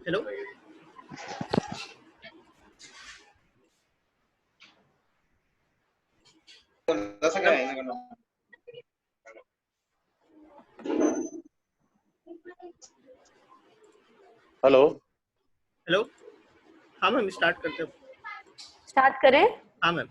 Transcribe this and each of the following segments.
Hello, hello hello. हाँ ma'am, start करते हैं। स्टार्ट करें? हाँ मैम।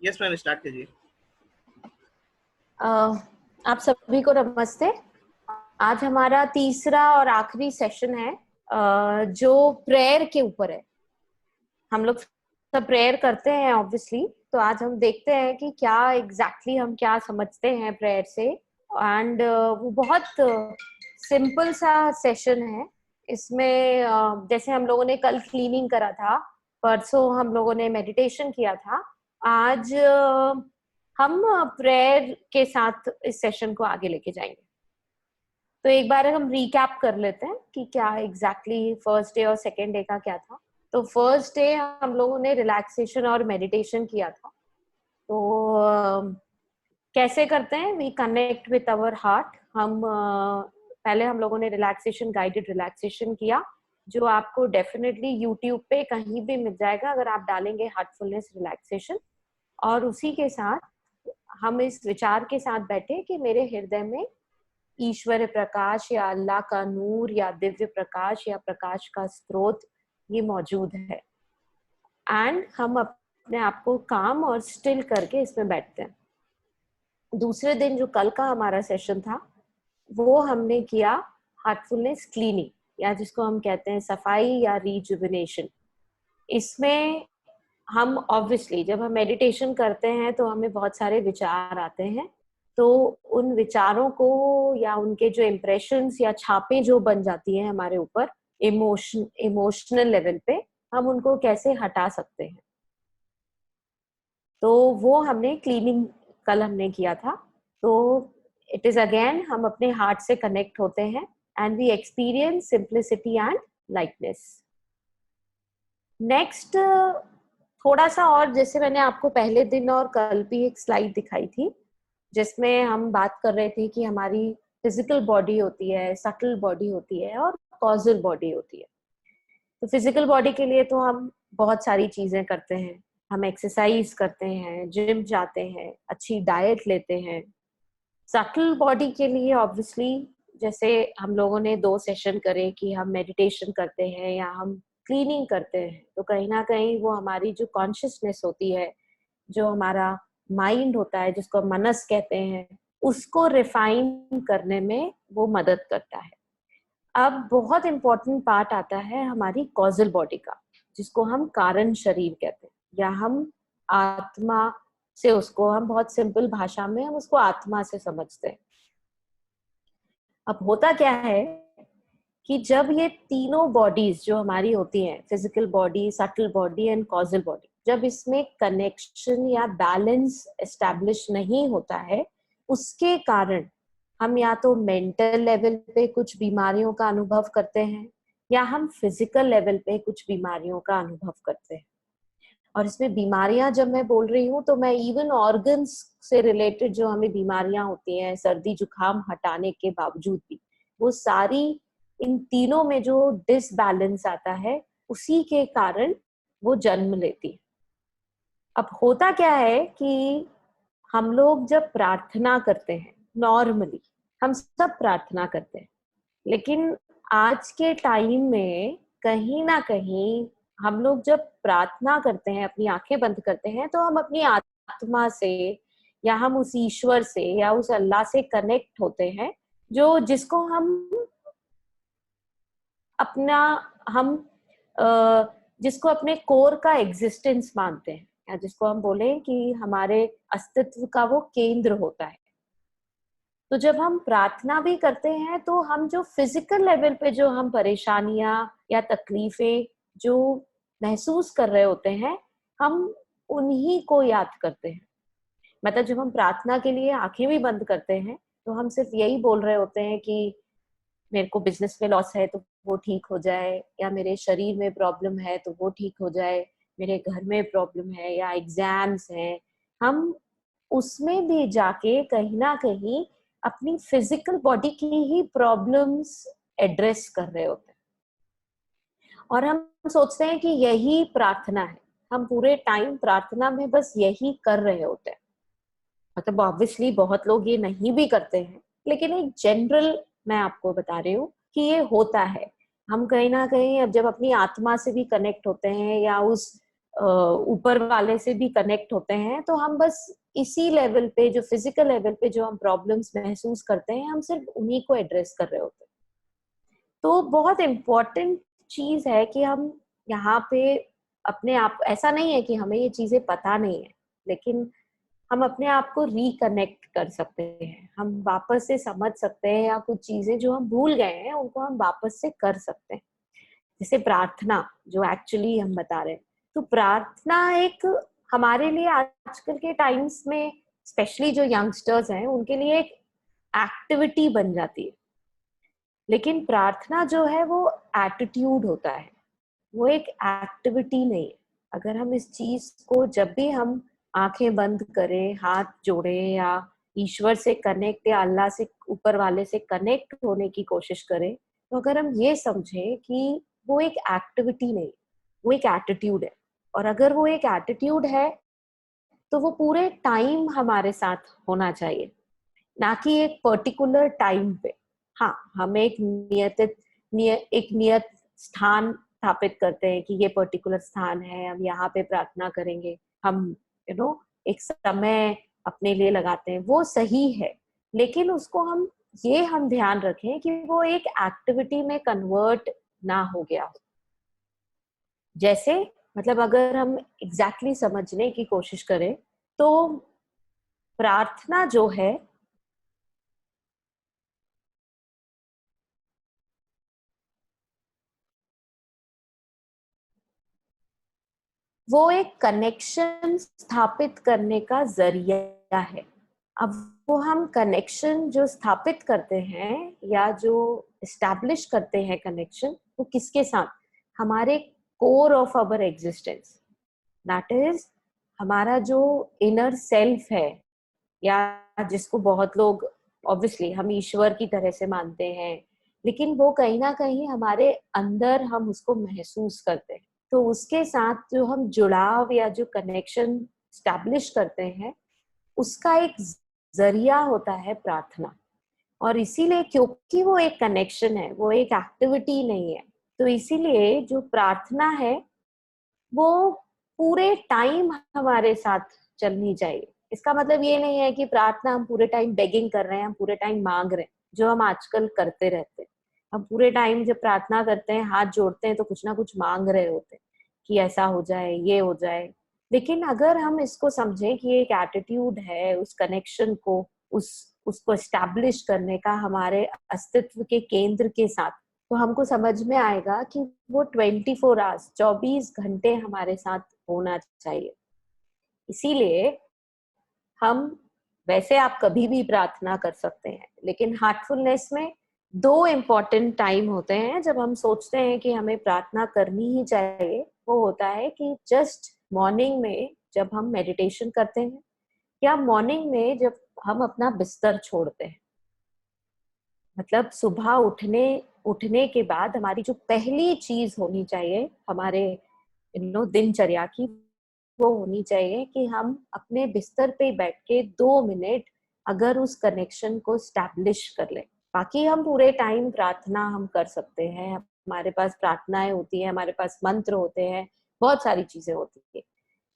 यस मैम, स्टार्ट कीजिए। आप सभी को नमस्ते। आज हमारा तीसरा और आखिरी सेशन है जो प्रेयर के ऊपर है। हम लोग सब प्रेयर करते हैं ऑब्वियसली, तो आज हम देखते हैं कि क्या एग्जैक्टली हम क्या समझते हैं प्रेयर से। एंड वो बहुत सिंपल सा सेशन है। इसमें जैसे हम लोगों ने कल क्लीनिंग करा था, परसों हम लोगों ने मेडिटेशन किया था, आज हम प्रेयर के साथ इस सेशन को आगे लेके जाएंगे। तो एक बार हम रिकैप कर लेते हैं कि क्या एग्जैक्टली फर्स्ट डे और सेकेंड डे का क्या था। तो फर्स्ट डे हम लोगों ने रिलैक्सेशन और मेडिटेशन किया था। तो कैसे करते हैं? We connect with our heart. हम पहले हम लोगों ने रिलैक्सेशन, गाइडेड रिलैक्सेशन किया, जो आपको डेफिनेटली यूट्यूब पे कहीं भी मिल जाएगा अगर आप डालेंगे हार्टफुलनेस रिलैक्सेशन। और उसी के साथ हम इस विचार के साथ बैठे कि मेरे हृदय में ईश्वर प्रकाश या अल्लाह का नूर या दिव्य प्रकाश या प्रकाश का स्रोत ये मौजूद है। एंड हम अपने आप को काम और स्टिल करके इसमें बैठते हैं। दूसरे दिन जो कल का हमारा सेशन था, वो हमने किया हार्टफुलनेस क्लीनिंग, या जिसको हम कहते हैं सफाई या रिजुविनेशन। इसमें हम ऑब्वियसली जब हम मेडिटेशन करते हैं तो हमें बहुत सारे विचार आते हैं, तो उन विचारों को या उनके जो इम्प्रेशंस या छापें जो बन जाती हैं हमारे ऊपर इमोशनल लेवल पे, हम उनको कैसे हटा सकते हैं। तो वो हमने क्लीनिंग कल हमने किया था। तो इट इज अगेन हम अपने हार्ट से कनेक्ट होते हैं and we experience simplicity and lightness. Next थोड़ा सा और, जैसे मैंने आपको पहले दिन और कल भी एक स्लाइड दिखाई थी जिसमें हम बात कर रहे थे कि हमारी फिजिकल बॉडी होती है, सटल बॉडी होती है और कॉजल बॉडी होती है। तो फिजिकल बॉडी के लिए तो हम बहुत सारी चीजें करते हैं, हम एक्सरसाइज करते हैं, जिम जाते हैं, अच्छी डाइट लेते हैं। सटल बॉडी के लिए ऑब्वियसली जैसे हम लोगों ने 2 सेशन करे कि हम मेडिटेशन करते हैं या हम क्लीनिंग करते हैं, तो कहीं ना कहीं वो हमारी जो कॉन्शियसनेस होती है, जो हमारा माइंड होता है जिसको मनस कहते हैं, उसको रिफाइन करने में वो मदद करता है। अब बहुत इंपॉर्टेंट पार्ट आता है हमारी कॉजल बॉडी का, जिसको हम कारण शरीर कहते हैं, या हम आत्मा से, उसको हम बहुत सिंपल भाषा में हम उसको आत्मा से समझते हैं। अब होता क्या है कि जब ये तीनों बॉडीज जो हमारी होती हैं, physical body, subtle body and causal body, जब इसमें कनेक्शन या बैलेंस एस्टैब्लिश नहीं होता है, उसके कारण हम या तो मेंटल लेवल पे कुछ बीमारियों का अनुभव करते हैं या हम फिजिकल लेवल पे कुछ बीमारियों का अनुभव करते हैं। और इसमें बीमारियां जब मैं बोल रही हूँ तो मैं इवन ऑर्गन्स से रिलेटेड जो हमें बीमारियां होती हैं सर्दी जुकाम हटाने के बावजूद भी, वो सारी इन तीनों में जो डिसबैलेंस आता है उसी के कारण वो जन्म लेती है। अब होता क्या है कि हम लोग जब प्रार्थना करते हैं, नॉर्मली हम सब प्रार्थना करते हैं, लेकिन आज के टाइम में कहीं ना कहीं हम लोग जब प्रार्थना करते हैं, अपनी आंखें बंद करते हैं, तो हम अपनी आत्मा से या हम उस ईश्वर से या उस अल्लाह से कनेक्ट होते हैं, जो जिसको हम अपना हम जिसको अपने कोर का एग्जिस्टेंस मानते हैं, या जिसको हम बोले कि हमारे अस्तित्व का वो केंद्र होता है। तो जब हम प्रार्थना भी करते हैं तो हम जो फिजिकल लेवल पे जो हम परेशानियां या तकलीफें जो महसूस कर रहे होते हैं, हम उन्हीं को याद करते हैं। मतलब जब हम प्रार्थना के लिए आंखें भी बंद करते हैं तो हम सिर्फ यही बोल रहे होते हैं कि मेरे को बिजनेस में लॉस है तो वो ठीक हो जाए, या मेरे शरीर में प्रॉब्लम है तो वो ठीक हो जाए, मेरे घर में प्रॉब्लम है या एग्जाम्स हैं। हम उसमें भी जाके कहीं ना कहीं अपनी फिजिकल बॉडी की ही प्रॉब्लम्स एड्रेस कर रहे होते हैं, और हम सोचते हैं कि यही प्रार्थना है। हम पूरे टाइम प्रार्थना में बस यही कर रहे होते हैं। मतलब ऑब्वियसली बहुत लोग ये नहीं भी करते हैं, लेकिन एक जनरल मैं आपको बता रही हूँ कि ये होता है। हम कहीं ना कहीं अब जब अपनी आत्मा से भी कनेक्ट होते हैं या उस ऊपर वाले से भी कनेक्ट होते हैं, तो हम बस इसी लेवल पे, जो फिजिकल लेवल पे जो हम प्रॉब्लम्स महसूस करते हैं, हम सिर्फ उन्हीं को एड्रेस कर रहे होते हैं। तो बहुत इम्पोर्टेंट चीज है कि हम यहाँ पे अपने आप, ऐसा नहीं है कि हमें ये चीजें पता नहीं है, लेकिन हम अपने आप को रिकनेक्ट कर सकते हैं, हम वापस से समझ सकते हैं, या कुछ चीजें जो हम भूल गए हैं उनको हम वापस से कर सकते हैं। जैसे प्रार्थना जो एक्चुअली हम बता रहे हैं, तो प्रार्थना एक हमारे लिए आजकल के टाइम्स में, स्पेशली जो यंगस्टर्स हैं, उनके लिए एक एक्टिविटी बन जाती है। लेकिन प्रार्थना जो है वो एटीट्यूड होता है, वो एक एक्टिविटी नहीं है। अगर हम इस चीज को जब भी हम आंखें बंद करें, हाथ जोड़ें, या ईश्वर से कनेक्ट या अल्लाह से, ऊपर वाले से कनेक्ट होने की कोशिश करें, तो अगर हम ये समझें कि वो एक एक्टिविटी नहीं, वो एक एटीट्यूड है। और अगर वो एक एटीट्यूड है तो वो पूरे टाइम हमारे साथ होना चाहिए, ना कि एक पर्टिकुलर टाइम पे। हाँ, हम एक एक नियत स्थान स्थापित करते हैं कि ये पर्टिकुलर स्थान है, हम यहाँ पे प्रार्थना करेंगे, हम एक समय अपने लिए लगाते हैं, वो सही है। लेकिन उसको हम ध्यान रखें कि वो एक एक्टिविटी में कन्वर्ट ना हो गया हो। जैसे मतलब अगर हम एग्जैक्टली समझने की कोशिश करें, तो प्रार्थना जो है वो एक कनेक्शन स्थापित करने का जरिया है। अब वो हम कनेक्शन जो स्थापित करते हैं या जो इस्टेब्लिश करते हैं कनेक्शन, वो किसके साथ? हमारे core of our existence, that is हमारा जो इनर सेल्फ है, या जिसको बहुत लोग ऑब्वियसली हम ईश्वर की तरह से मानते हैं, लेकिन वो कहीं ना कहीं हमारे अंदर हम उसको महसूस करते हैं। तो उसके साथ जो हम जुड़ाव या जो कनेक्शन स्टैब्लिश करते हैं, उसका एक जरिया होता है प्रार्थना। और इसीलिए, क्योंकि वो एक कनेक्शन है, वो एक एक्टिविटी नहीं है, तो इसीलिए जो प्रार्थना है वो पूरे टाइम हमारे साथ चलनी चाहिए। इसका मतलब ये नहीं है कि प्रार्थना हम पूरे टाइम बेगिंग कर रहे हैं, हम पूरे टाइम मांग रहे हैं, जो हम आजकल करते रहते हैं। हम पूरे टाइम जब प्रार्थना करते हैं, हाथ जोड़ते हैं, तो कुछ ना कुछ मांग रहे होते हैं कि ऐसा हो जाए, ये हो जाए। लेकिन अगर हम इसको समझें कि एक एटीट्यूड है, उस कनेक्शन को, उसको एस्टैब्लिश करने का हमारे अस्तित्व के केंद्र के साथ, तो हमको समझ में आएगा कि वो 24 आवर्स, 24 घंटे हमारे साथ होना चाहिए। इसीलिए हम, वैसे आप कभी भी प्रार्थना कर सकते हैं, लेकिन हार्टफुलनेस में 2 इम्पोर्टेंट टाइम होते हैं जब हम सोचते हैं कि हमें प्रार्थना करनी ही चाहिए। वो होता है कि जस्ट मॉर्निंग में जब हम मेडिटेशन करते हैं या मॉर्निंग में जब हम अपना बिस्तर छोड़ते हैं, मतलब सुबह उठने के बाद हमारी जो पहली चीज होनी चाहिए हमारे दिनचर्या की, वो होनी चाहिए कि हम अपने बिस्तर पे बैठ के 2 मिनट अगर उस कनेक्शन को स्टैब्लिश कर लें। बाकी हम पूरे टाइम प्रार्थना हम कर सकते हैं, हमारे पास प्रार्थनाएं होती हैं, हमारे पास मंत्र होते हैं, बहुत सारी चीजें होती है,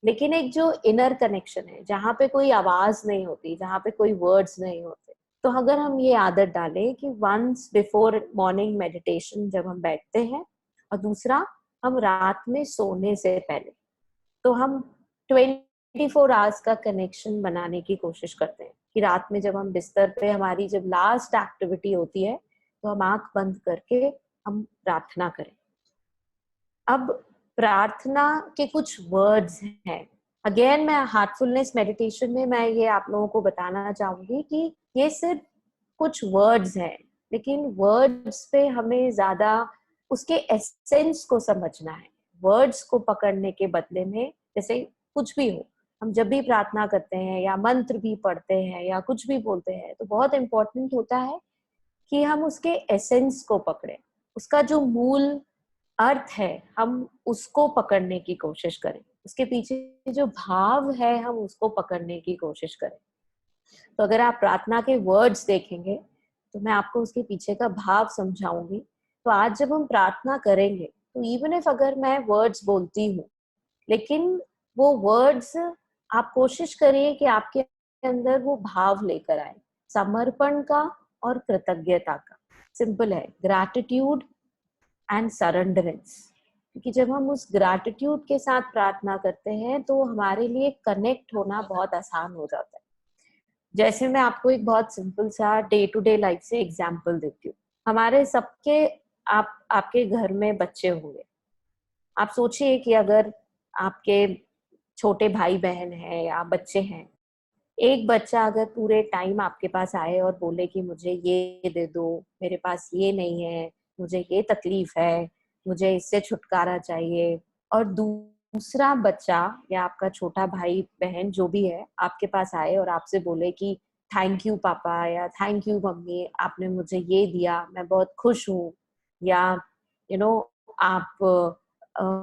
लेकिन एक जो इनर कनेक्शन है जहाँ पे कोई आवाज नहीं होती, जहाँ पे कोई वर्ड्स नहीं होते, तो अगर हम ये आदत डालें कि वंस बिफोर मॉर्निंग मेडिटेशन जब हम बैठते हैं, और दूसरा हम रात में सोने से पहले, तो हम 24 आवर्स का कनेक्शन बनाने की कोशिश करते हैं कि रात में जब हम बिस्तर पे हमारी जब लास्ट एक्टिविटी होती है तो हम आंख बंद करके हम प्रार्थना करें। अब प्रार्थना के कुछ वर्ड्स हैं। अगेन मैं हार्टफुलनेस मेडिटेशन में मैं ये आप लोगों को बताना चाहूंगी कि ये सिर्फ कुछ वर्ड्स हैं, लेकिन वर्ड्स पे हमें ज्यादा उसके एसेंस को समझना है। वर्ड्स को पकड़ने के बदले में, जैसे कुछ भी हो, हम जब भी प्रार्थना करते हैं या मंत्र भी पढ़ते हैं या कुछ भी बोलते हैं, तो बहुत इंपॉर्टेंट होता है कि हम उसके एसेंस को पकड़ें, उसका जो मूल अर्थ है हम उसको पकड़ने की कोशिश करें, उसके पीछे जो भाव है हम उसको पकड़ने की कोशिश करें। तो अगर आप प्रार्थना के वर्ड्स देखेंगे तो मैं आपको उसके पीछे का भाव समझाऊंगी। तो आज जब हम प्रार्थना करेंगे तो इवन इफ अगर मैं वर्ड्स बोलती हूँ, लेकिन वो वर्ड्स आप कोशिश करिए कि आपके अंदर वो भाव लेकर आए, समर्पण का और कृतज्ञता का। सिंपल है, ग्रैटिट्यूड एंड सरेंडरेंस। क्योंकि जब हम उस ग्रैटिट्यूड के साथ प्रार्थना करते हैं तो हमारे लिए कनेक्ट होना बहुत आसान हो जाता है। जैसे मैं आपको एक बहुत सिंपल सा डे टू डे लाइफ से एग्जांपल देती हूँ। हमारे सबके आपके घर में बच्चे होंगे। आप सोचिए कि अगर आपके छोटे भाई बहन हैं या बच्चे हैं, एक बच्चा अगर पूरे टाइम आपके पास आए और बोले कि मुझे ये दे दो, मेरे पास ये नहीं है, मुझे ये तकलीफ है, मुझे इससे छुटकारा चाहिए, और दूसरा बच्चा या आपका छोटा भाई बहन जो भी है आपके पास आए और आपसे बोले कि थैंक यू पापा या थैंक यू मम्मी, आपने मुझे ये दिया, मैं बहुत खुश हूँ, या यू नो आप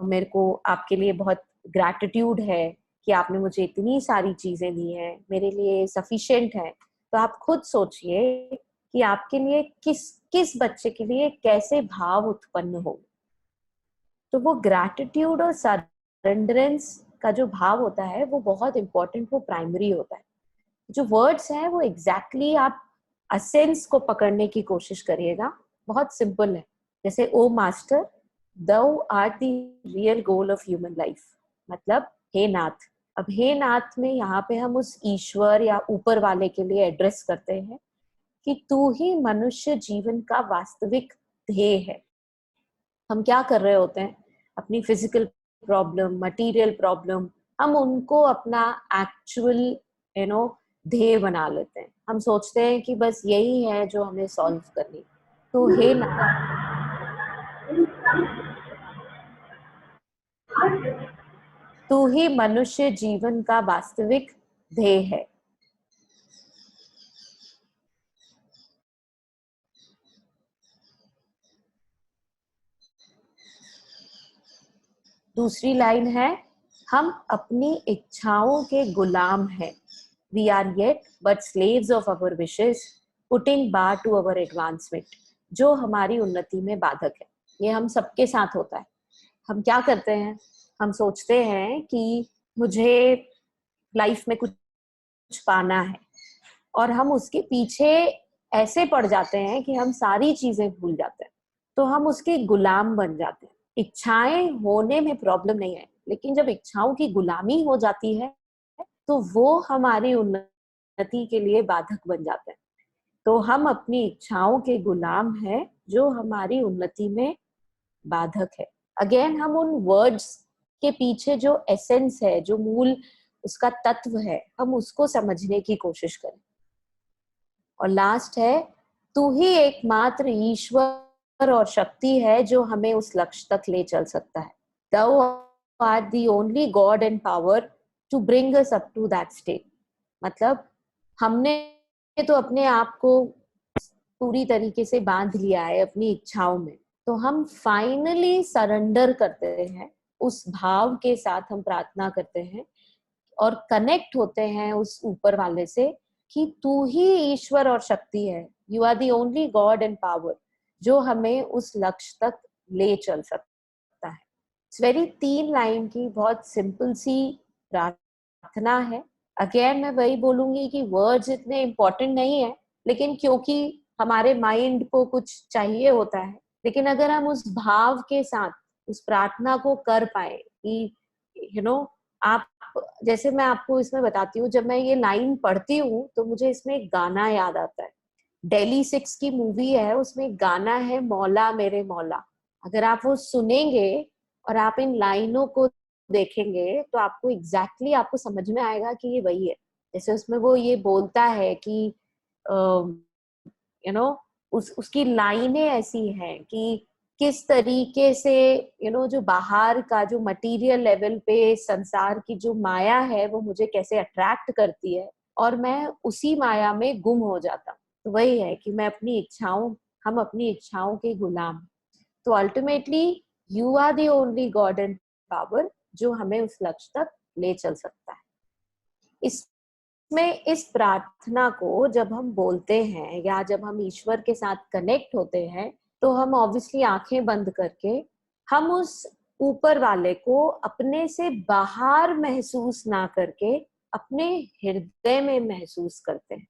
मेरे को आपके लिए बहुत ग्रैटिट्यूड है कि आपने मुझे इतनी सारी चीजें दी हैं, मेरे लिए सफिशिएंट है। तो आप खुद सोचिए कि आपके लिए किस किस बच्चे के लिए कैसे भाव उत्पन्न हो। तो वो ग्रैटिट्यूड और सरेंडरेंस का जो भाव होता है वो बहुत इंपॉर्टेंट, वो प्राइमरी होता है। जो वर्ड्स हैं वो एग्जैक्टली आप असेंस को पकड़ने की कोशिश करिएगा। बहुत सिंपल है, जैसे O master thou art the real goal of human life, मतलब हे नाथ। अब हे नाथ में यहाँ पे हम उस ईश्वर या ऊपर वाले के लिए एड्रेस करते हैं कि तू ही मनुष्य जीवन का वास्तविक ध्येय है। हम क्या कर रहे होते हैं, अपनी फिजिकल प्रॉब्लम, मटेरियल प्रॉब्लम, हम उनको अपना एक्चुअल यू नो ध्येय बना लेते हैं। हम सोचते हैं कि बस यही है जो हमें सॉल्व करनी। तो हे नाथ, तू ही मनुष्य जीवन का वास्तविक ध्येय है। दूसरी लाइन है, हम अपनी इच्छाओं के गुलाम हैं। We are yet but slaves of our wishes, putting bar to our advancement. जो हमारी उन्नति में बाधक है, ये हम सबके साथ होता है। हम क्या करते हैं, हम सोचते हैं कि मुझे लाइफ में कुछ पाना है, और हम उसके पीछे ऐसे पड़ जाते हैं कि हम सारी चीजें भूल जाते हैं, तो हम उसके गुलाम बन जाते हैं। इच्छाएं होने में प्रॉब्लम नहीं है, लेकिन जब इच्छाओं की गुलामी हो जाती है तो वो हमारी उन्नति के लिए बाधक बन जाते हैं। तो हम अपनी इच्छाओं के गुलाम हैं जो हमारी उन्नति में बाधक है। अगेन हम उन वर्ड्स के पीछे जो एसेंस है, जो मूल उसका तत्व है, हम उसको समझने की कोशिश करें। और लास्ट है, तू ही एकमात्र ईश्वर और शक्ति है जो हमें उस लक्ष्य तक ले चल सकता है। Thou art the only God and power to bring us up to that state. मतलब हमने तो अपने आप को पूरी तरीके से बांध लिया है अपनी इच्छाओं में, तो हम फाइनली सरेंडर करते हैं, उस भाव के साथ हम प्रार्थना करते हैं और कनेक्ट होते हैं उस ऊपर वाले से कि तू ही ईश्वर और शक्ति है, you are the only God and power जो हमें उस लक्ष्य तक ले चल सकता है। इट्स वेरी 3 लाइन की बहुत सिंपल सी प्रार्थना है। अगेन मैं वही बोलूंगी कि वर्ड्स इतने इम्पोर्टेंट नहीं है, लेकिन क्योंकि हमारे माइंड को कुछ चाहिए होता है, लेकिन अगर हम उस भाव के साथ उस प्रार्थना को कर पाए कि आप, जैसे मैं आपको इसमें बताती हूँ, जब मैं ये लाइन पढ़ती हूँ तो मुझे इसमें एक गाना याद आता है। डेली 6 की मूवी है, उसमें एक गाना है मौला मेरे मौला। अगर आप वो सुनेंगे और आप इन लाइनों को देखेंगे तो आपको एग्जैक्टली आपको समझ में आएगा कि ये वही है। जैसे उसमें वो ये बोलता है कि यू नो उसकी लाइनें ऐसी हैं कि किस तरीके से जो बाहर का जो मटेरियल लेवल पे संसार की जो माया है वो मुझे कैसे अट्रैक्ट करती है और मैं उसी माया में गुम हो जाता हूँ। तो वही है कि मैं अपनी इच्छाओं हम अपनी इच्छाओं के गुलाम हैं। तो ultimately you are the only God and power जो हमें उस लक्ष्य तक ले चल सकता है। इसमें इस प्रार्थना को जब हम बोलते हैं या जब हम ईश्वर के साथ कनेक्ट होते हैं तो हम ऑब्वियसली आंखें बंद करके हम उस ऊपर वाले को अपने से बाहर महसूस ना करके अपने हृदय में महसूस करते हैं।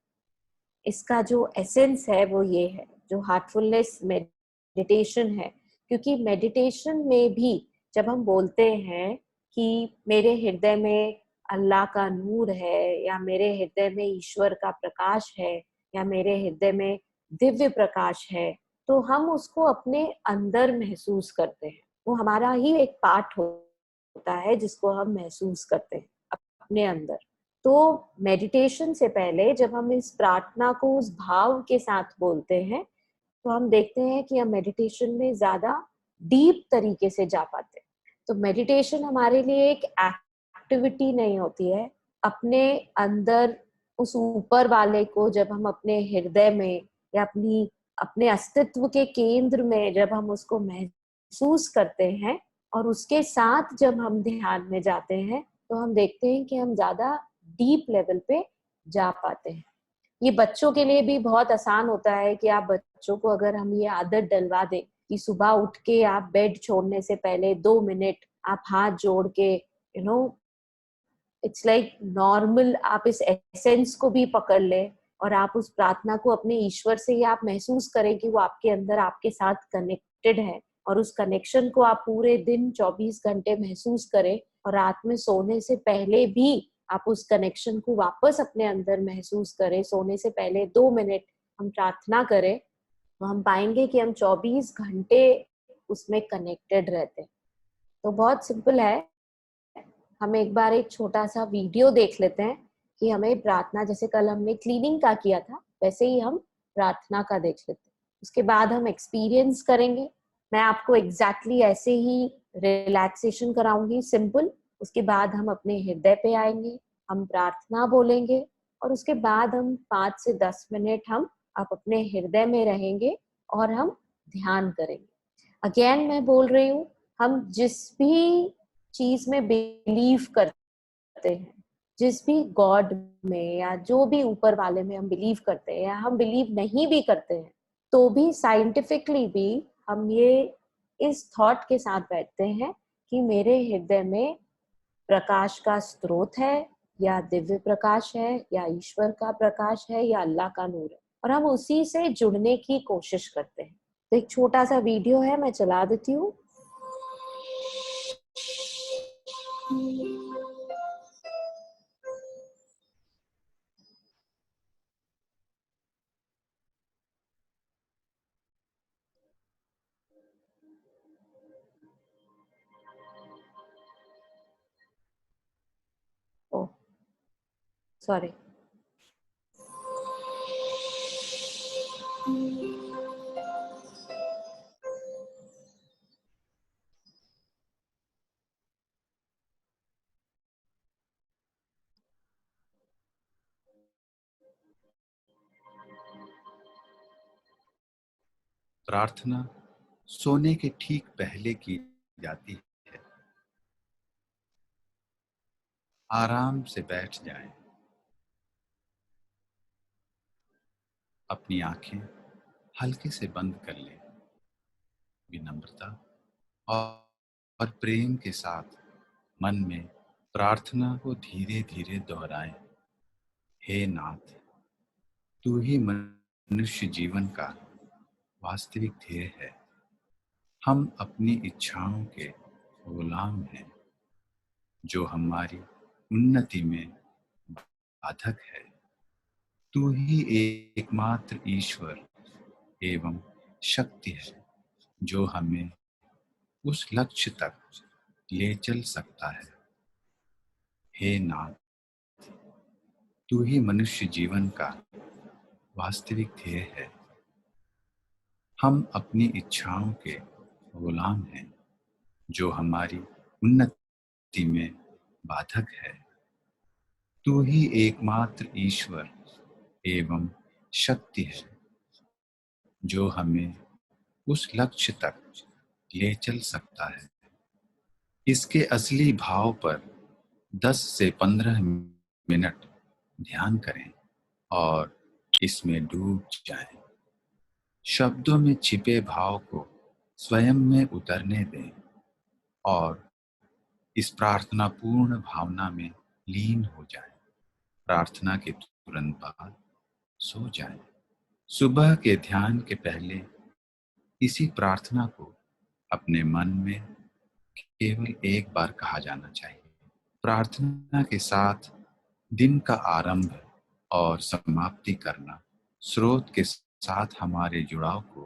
इसका जो एसेंस है वो ये है, जो हार्टफुलनेस मेडिटेशन है। क्योंकि मेडिटेशन में भी जब हम बोलते हैं कि मेरे हृदय में अल्लाह का नूर है या मेरे हृदय में ईश्वर का प्रकाश है या मेरे हृदय में दिव्य प्रकाश है, तो हम उसको अपने अंदर महसूस करते हैं। वो हमारा ही एक पार्ट होता है जिसको हम महसूस करते हैं अपने अंदर। तो मेडिटेशन से पहले जब हम इस प्रार्थना को उस भाव के साथ बोलते हैं तो हम देखते हैं कि हम मेडिटेशन में ज्यादा डीप तरीके से जा पाते हैं। तो मेडिटेशन हमारे लिए एक एक्टिविटी नहीं होती है। अपने अंदर उस ऊपर वाले को जब हम अपने हृदय में या अपने अस्तित्व के केंद्र में जब हम उसको महसूस करते हैं और उसके साथ जब हम ध्यान में जाते हैं तो हम देखते हैं कि हम ज्यादा डीप लेवल पे जा पाते हैं। ये बच्चों के लिए भी बहुत आसान होता है कि आप बच्चों को अगर हम ये आदत डलवा दें कि सुबह उठ के आप बेड छोड़ने से पहले 2 मिनट आप हाथ जोड़ के you know it's like normal आप इस एसेंस को भी पकड़ ले और आप उस प्रार्थना को अपने ईश्वर से ही आप महसूस करें कि वो आपके अंदर आपके साथ कनेक्टेड है और उस कनेक्शन को आप पूरे दिन 24 घंटे महसूस करें और रात में सोने से पहले भी आप उस कनेक्शन को वापस अपने अंदर महसूस करें। सोने से पहले 2 मिनट हम प्रार्थना करें तो हम पाएंगे कि हम 24 घंटे उसमें कनेक्टेड रहते हैं। तो बहुत सिंपल है। हम एक बार एक छोटा सा वीडियो देख लेते हैं कि हमें प्रार्थना, जैसे कल हमने क्लीनिंग का किया था वैसे ही हम प्रार्थना का देख लेते हैं। उसके बाद हम एक्सपीरियंस करेंगे। मैं आपको एग्जैक्टली ऐसे ही रिलैक्सेशन कराऊंगी सिंपल। उसके बाद हम अपने हृदय पे आएंगे, हम प्रार्थना बोलेंगे और उसके बाद हम 5 से 10 मिनट हम आप अपने हृदय में रहेंगे और हम ध्यान करेंगे। अगेन मैं बोल रही हूँ, हम जिस भी चीज में बिलीव करते हैं, जिस भी गॉड में या जो भी ऊपर वाले में हम बिलीव करते हैं या हम बिलीव नहीं भी करते हैं, तो भी साइंटिफिकली भी हम ये इस थॉट के साथ बैठते हैं कि मेरे हृदय में प्रकाश का स्रोत है या दिव्य प्रकाश है या ईश्वर का प्रकाश है या अल्लाह का नूर है और हम उसी से जुड़ने की कोशिश करते हैं। तो एक छोटा सा वीडियो है, मैं चला देती हूँ। ओ सॉरी। प्रार्थना सोने के ठीक पहले की जाती है। आराम से बैठ जाएं। अपनी आंखें हल्के से बंद कर लें। विनम्रता और प्रेम के साथ मन में प्रार्थना को धीरे धीरे दोहराएं। हे नाथ, तू ही मनुष्य जीवन का वास्तविक ध्येय है। हम अपनी इच्छाओं के गुलाम हैं, जो हमारी उन्नति में बाधक है। तू ही एकमात्र ईश्वर एवं शक्ति है, जो हमें उस लक्ष्य तक ले चल सकता है। हे नाथ, तू ही मनुष्य जीवन का वास्तविक ध्येय है। हम अपनी इच्छाओं के गुलाम हैं, जो हमारी उन्नति में बाधक है। तू ही एकमात्र ईश्वर एवं शक्ति है, जो हमें उस लक्ष्य तक ले चल सकता है। इसके असली भाव पर 10 से 15 मिनट ध्यान करें और इसमें डूब जाएं। शब्दों में छिपे भाव को स्वयं में उतरने दें और इस प्रार्थना पूर्ण भावना में लीन हो जाएं। प्रार्थना के तुरंत बाद सो जाएं। सुबह के ध्यान के पहले इसी प्रार्थना को अपने मन में केवल एक बार कहा जाना चाहिए। प्रार्थना के साथ दिन का आरंभ और समाप्ति करना स्रोत के साथ हमारे जुड़ाव को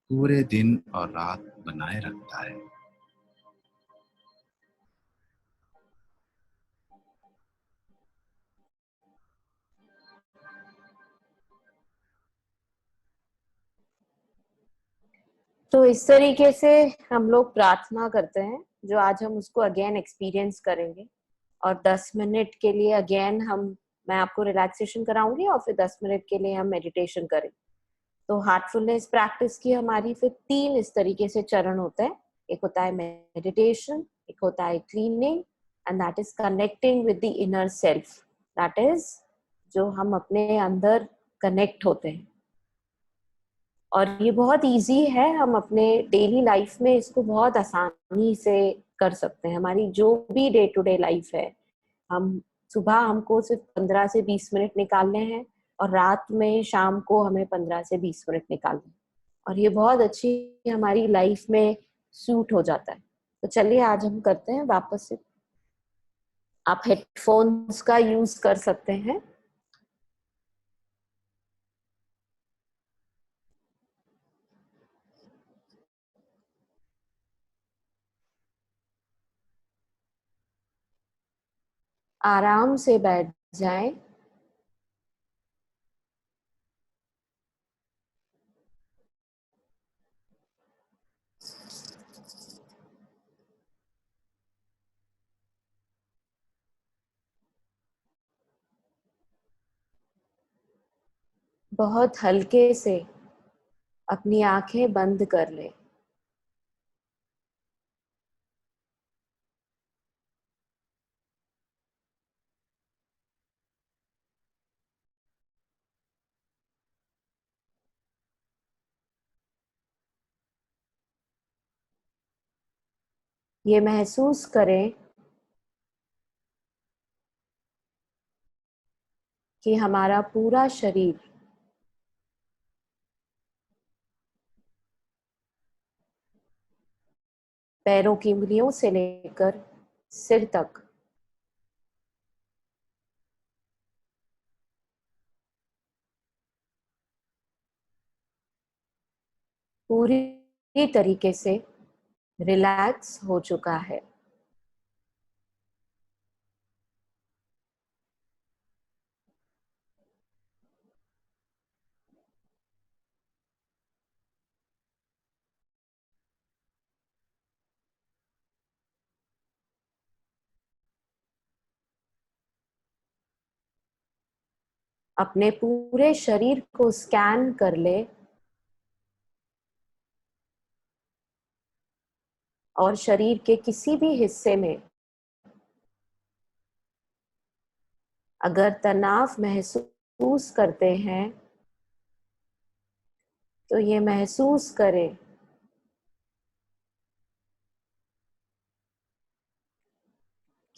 पूरे दिन और रात बनाए रखता है। तो इस तरीके से हम लोग प्रार्थना करते हैं, जो आज हम उसको अगेन एक्सपीरियंस करेंगे। और 10 मिनट के लिए अगेन मैं आपको रिलैक्सेशन कराऊंगी और फिर 10 मिनट के लिए हम मेडिटेशन करेंगे। तो हार्टफुलनेस प्रैक्टिस की हमारी फिर 3 इस तरीके से चरण होते हैं। एक होता है मेडिटेशन, एक होता है cleaning, and that is connecting with the inner self. That is जो हम अपने अंदर कनेक्ट होते हैं। और ये बहुत इजी है, हम अपने डेली लाइफ में इसको बहुत आसानी से कर सकते हैं। हमारी जो भी डे टू डे लाइफ है, हम सुबह हमको सिर्फ 15 से 20 मिनट निकालने हैं और रात में शाम को हमें 15 से 20 मिनट निकालने हैं। और ये बहुत अच्छी हमारी लाइफ में सूट हो जाता है। तो चलिए आज हम करते हैं वापस से। आप हेडफोन्स का यूज कर सकते हैं। आराम से बैठ जाएं। बहुत हल्के से अपनी आंखें बंद कर लें। ये महसूस करें कि हमारा पूरा शरीर पैरों की उंगलियों से लेकर सिर तक पूरी तरीके से रिलैक्स हो चुका है। अपने पूरे शरीर को स्कैन कर ले और शरीर के किसी भी हिस्से में अगर तनाव महसूस करते हैं तो ये महसूस करें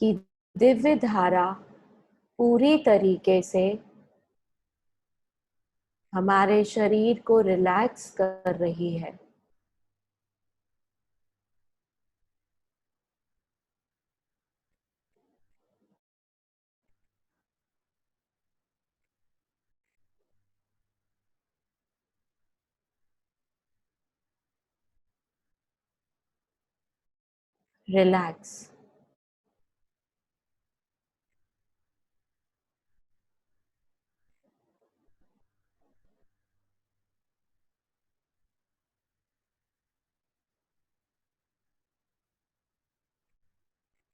कि दिव्य धारा पूरी तरीके से हमारे शरीर को रिलैक्स कर रही है। रिलैक्स।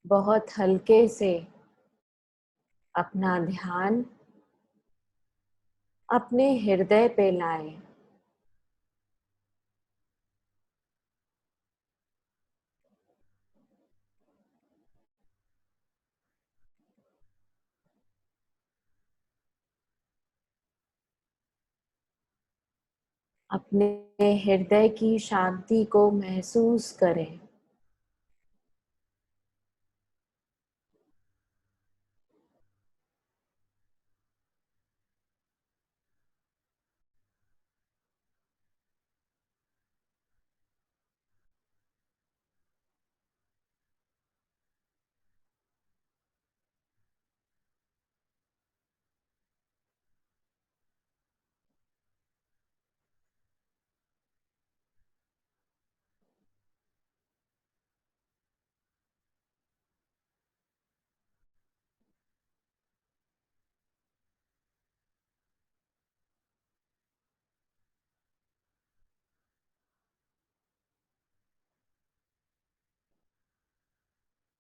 बहुत हल्के से अपना ध्यान अपने हृदय पे लाएं। अपने हृदय की शांति को महसूस करें।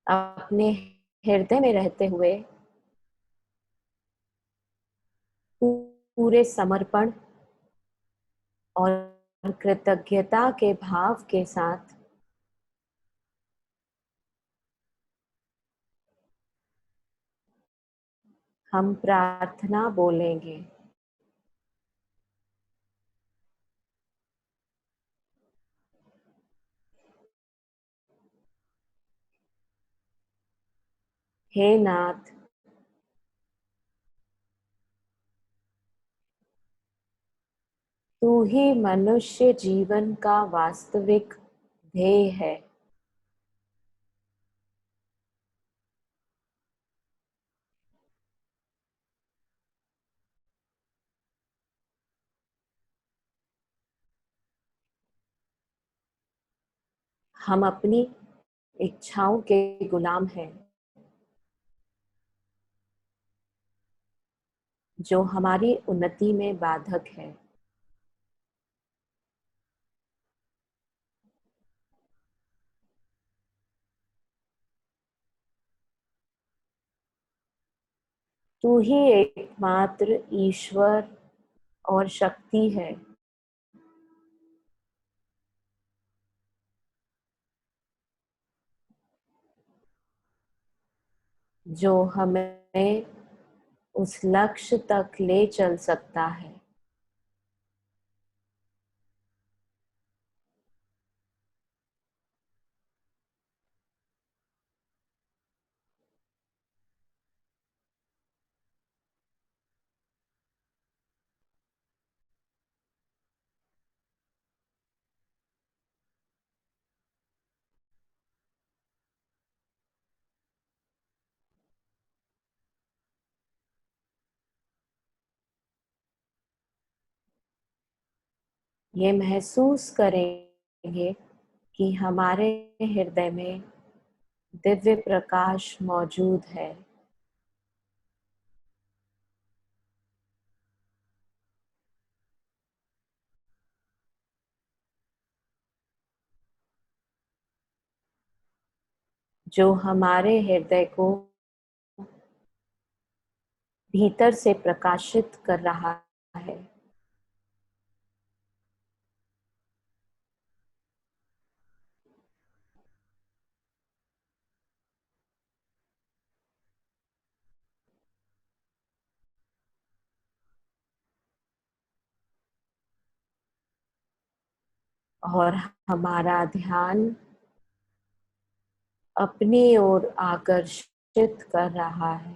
अपने हृदय में रहते हुए पूरे समर्पण और कृतज्ञता के भाव के साथ हम प्रार्थना बोलेंगे। हे नाथ, तू ही मनुष्य जीवन का वास्तविक ध्येय है। हम अपनी इच्छाओं के गुलाम हैं जो हमारी उन्नति में बाधक है। तू ही एकमात्र ईश्वर और शक्ति है जो हमें उस लक्ष्य तक ले चल सकता है। ये महसूस करेंगे कि हमारे हृदय में दिव्य प्रकाश मौजूद है जो हमारे हृदय को भीतर से प्रकाशित कर रहा है। और हमारा ध्यान अपनी ओर आकर्षित कर रहा है।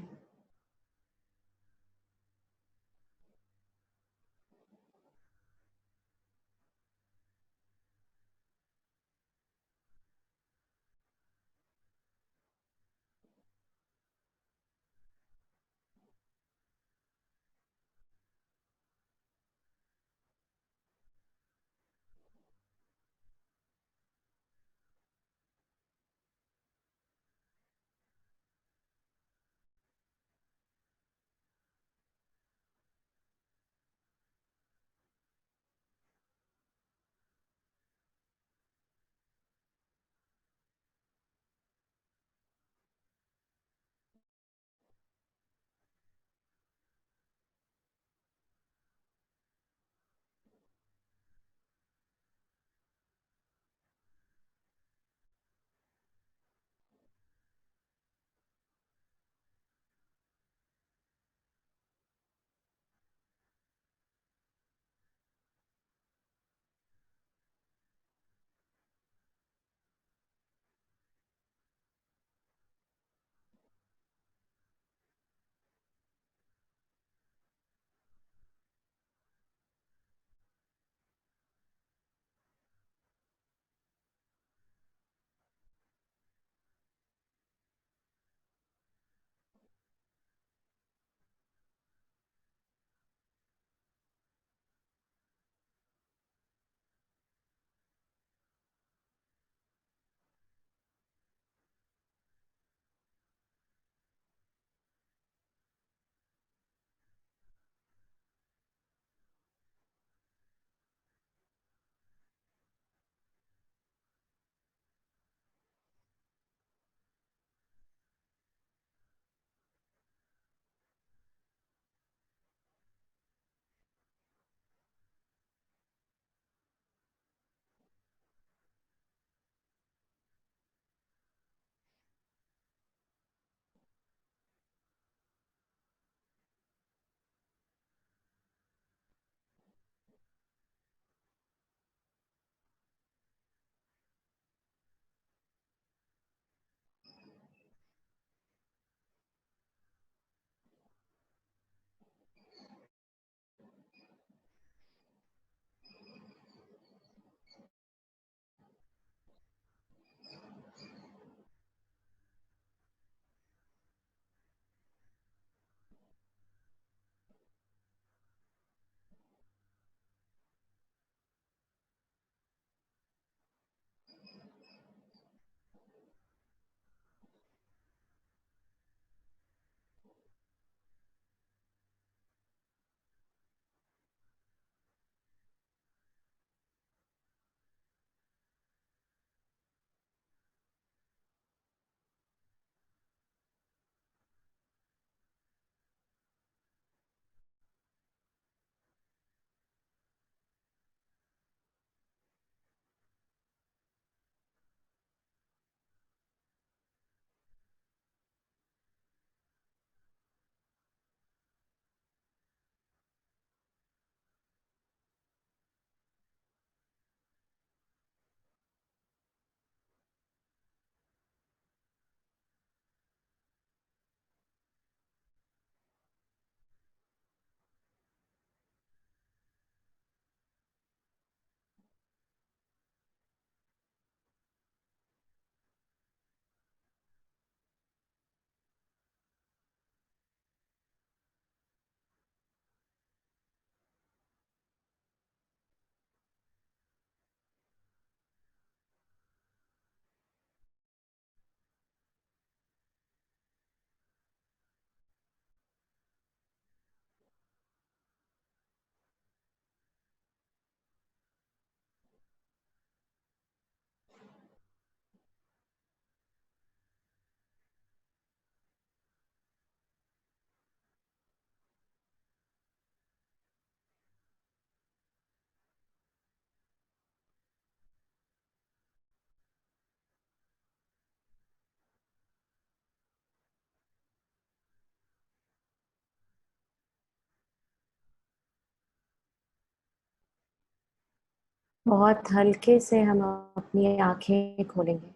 बहुत हल्के से हम अपनी आंखें खोलेंगे।